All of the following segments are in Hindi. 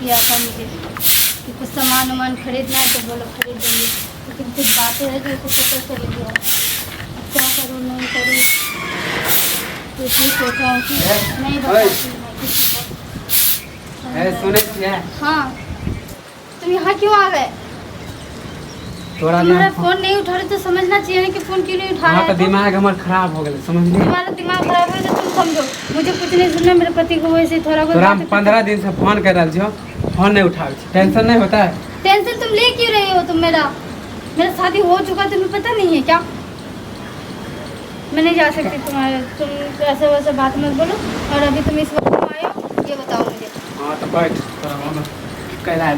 किया था मुझे कि कुछ सामान खरीदना है तो बोलो खरीद देंगे, लेकिन कुछ बातें हैं जो उसे पता चल गया। क्या करूँ नहीं करूँ, तो इसलिए सोचा हूँ कि नहीं बताती मैं किसी को। सुने हाँ, तुम यहाँ क्यों आ गए? तुम्हारा फोन नहीं उठा रहे तो समझना चाहिए कि फोन क्यों नहीं उठा रहे? तो दिमाग हमारा खराब हो गया, समझ ली? तुम्हारा दिमाग खराब है तो तुम समझो, मुझे कुछ नहीं सुनना। मेरे पति को वैसे थोड़ा बहुत तोरा 15 दिन से फोन कर रहा हो, फोन नहीं उठावे, टेंशन नहीं होता है? टेंशन तुम ले क्यों रहे हो? तुम मेरा शादी हो चुका, तुम्हें पता नहीं है क्या? मैं नहीं जा सकती तुम्हारे, तुम ऐसे वैसे बात मत बोलो। और अभी तुम इस वक्त आए हो ये बताओ मुझे। हाँ तो बैठ, कह रहा है।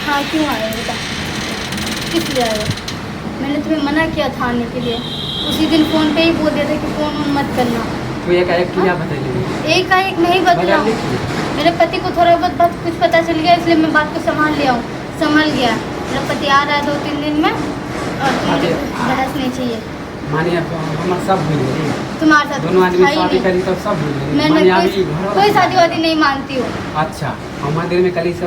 हाँ क्यों आए हो बता, किस लिए आए हो? मैंने तुम्हें मना किया था आने के लिए, उसी दिन फ़ोन पे ही बोल दिया था कि फ़ोन मत करना। तू एक क्या बताइए? एक नहीं बदला हूँ। मेरे पति को थोड़ा बहुत बात कुछ पता चल गया, इसलिए मैं बात को संभाल लिया हूँ, संभल गया। मेरा पति आ रहा है 2-3 दिन में, और मुझे बहस नहीं चाहिए। मानिए हमारा सब भूल गए, तुम्हारे साथ दोनों आदमी शादी करी तो सब भूल गए। मैंने कोई शादी वादी नहीं मानती हूँ। अच्छा, हम मंदिर में कली से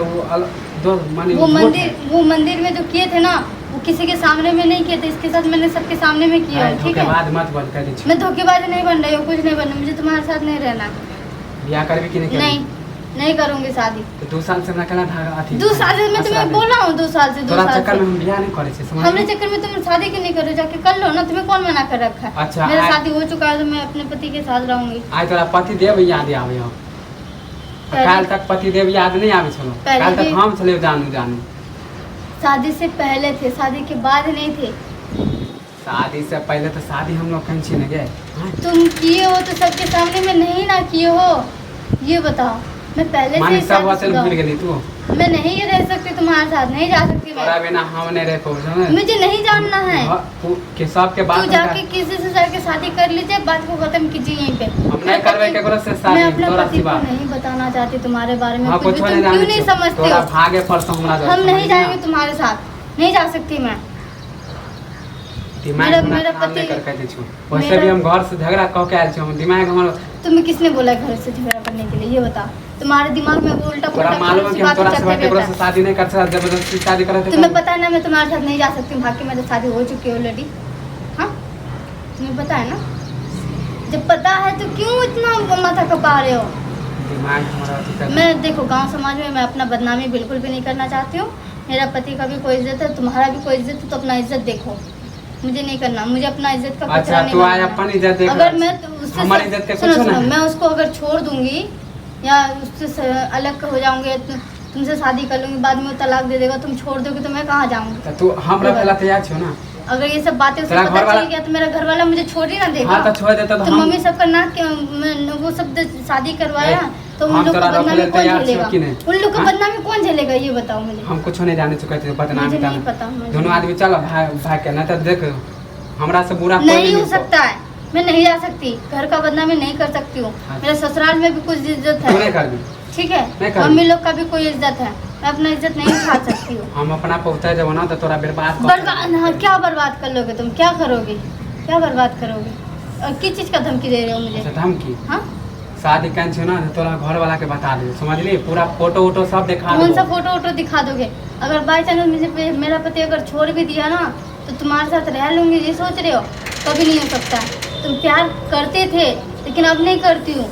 वो मंदिर में जो किए थे ना, वो किसी के सामने में नहीं किए थे, इसके साथ मैंने सबके सामने में किया है। ठीक है, बाद मत बंद कर दीजिए। मैं धोखेबाज नहीं बन रही हूँ, कुछ नहीं बनना, मुझे तुम्हारे साथ नहीं रहना। ब्याह कर भी कि नहीं करूँगी शादी। तो 2 साल से ना कला धागा थी। 2 साल से मैं तुम्हें बोला हूँ, 2 साल से चक्कर में हम ब्याह नहीं करे छे, समझ? हमरे चक्कर में तुम शादी क्यों नहीं करो? जाके कर लो ना, तुम्हें कौन मना कर रखा है? अच्छा, मेरा शादी हो चुका है तो मैं अपने पति के साथ रहूंगी। आज तोरा पति देव याद आवे हो? काल तक पति देव याद नहीं आवे छलो, काल तक हम चले जानू। शादी से पहले थे, शादी के बाद नहीं थे। शादी से पहले तो शादी हम लोग कहीं न गए। तुम किए हो तो सबके सामने में नहीं ना किए हो, ये बताओ। मैं पहले से सब वचन भूल गई तू। मैं नहीं रह सकती तुम्हारे साथ, नहीं जा सकती मैं। तोरा बिना हम नहीं रह पाऊँ। मुझे नहीं जानना है कि सब के बात तू जाके किसी से जाके शादी कर लीजिए, बात को खत्म कीजिए यहीं पे। हम नहीं करवे केकरो से शादी। मैं अपने पति को नहीं बताना चाहती तुम्हारे बारे में कुछ भी। तुम क्यों नहीं समझते हो? तोरा भागे परसों हमरा हम नहीं जाएंगे तुम्हारे साथ, नहीं जा सकती मैं। मेरा पति वैसे भी हम घर से झगड़ा कह के आए छे, हम दिमाग हमारा। तुम्हें किसने बोला घर से झगड़ा करने के लिए, ये बता? तुम्हारे दिमाग में वो उल्टा पुल्टा मालूम है कि हम तोरा से शादी नहीं कर सकते, जबरदस्ती शादी करते। तुम्हें पता है ना मैं तुम्हारे साथ नहीं जा सकती, भाग के मैं तो शादी हो चुकी है ऑलरेडी। हाँ तुम्हें पता है ना? जब पता है तो क्यों इतना माथा खपा रहे हो? दिमाग हमारा मैं देखो, गांव समाज में मैं अपना बदनामी बिल्कुल भी नहीं करना चाहती हूँ। मेरा पति का भी कोई इज्जत है, तुम्हारा भी कोई इज्जत है, तो अपना इज्जत देखो। मुझे नहीं करना, मुझे अपना इज्जत का अच्छा, नहीं तू आए अपन इज्जत देख। अगर मैं उससे हमारी इज्जत के कुछ सुनो, मैं उसको अगर छोड़ दूंगी या उससे अलग हो जाऊंगी, तुमसे शादी कर लूंगी, बाद में वो तलाक दे देगा, तुम छोड़ दोगे तो मैं कहाँ जाऊंगी? तू हमरा पहला तैयार छो ना? अगर ये सब बातें उसको पता चल गया तो मेरा घर वाला मुझे छोड़ ही ना देगा। हाँ, तो छोड़ देता तो मम्मी सबका नाक वो सब शादी करवाया, तो उन लोग को बदनामी कौन झेलेगा? उन लोग को बदनामी कौन झेलेगा, ये बताओ मुझे। हम कुछ नहीं जाने चुके थे, बदनामी नहीं पता। दोनों आदमी चलो भाई के ना, तो देख हमरा से बुरा नहीं हो सकता है। मैं नहीं जा सकती, घर का बदनामी नहीं कर सकती हूँ। मेरे ससुराल में भी कुछ इज्जत है, ठीक है? मम्मी लोग का भी कोई इज्जत है, मैं अपना इज्जत नहीं खा सकती हूँ। हम अपना पहुँचा जब ना तो तोरा बर्बाद क्या बर्बाद कर लोगे तुम? क्या करोगे? क्या बर्बाद करोगे? और किस चीज का धमकी दे रहे हो मुझे? धमकी? हाँ, शादी कर छो ना, तोरा घर वाला के बता दे, समझ ली? पूरा फोटो सब दिखा। कौन सा फोटो दिखा दोगे? अगर बाई चांस मुझे मेरा पति अगर छोड़ भी दिया ना, तो तुम्हारे साथ रह लूंगी, ये सोच रहे हो? कभी नहीं हो सकता। तुम प्यार करते थे, लेकिन अब नहीं करती हूँ।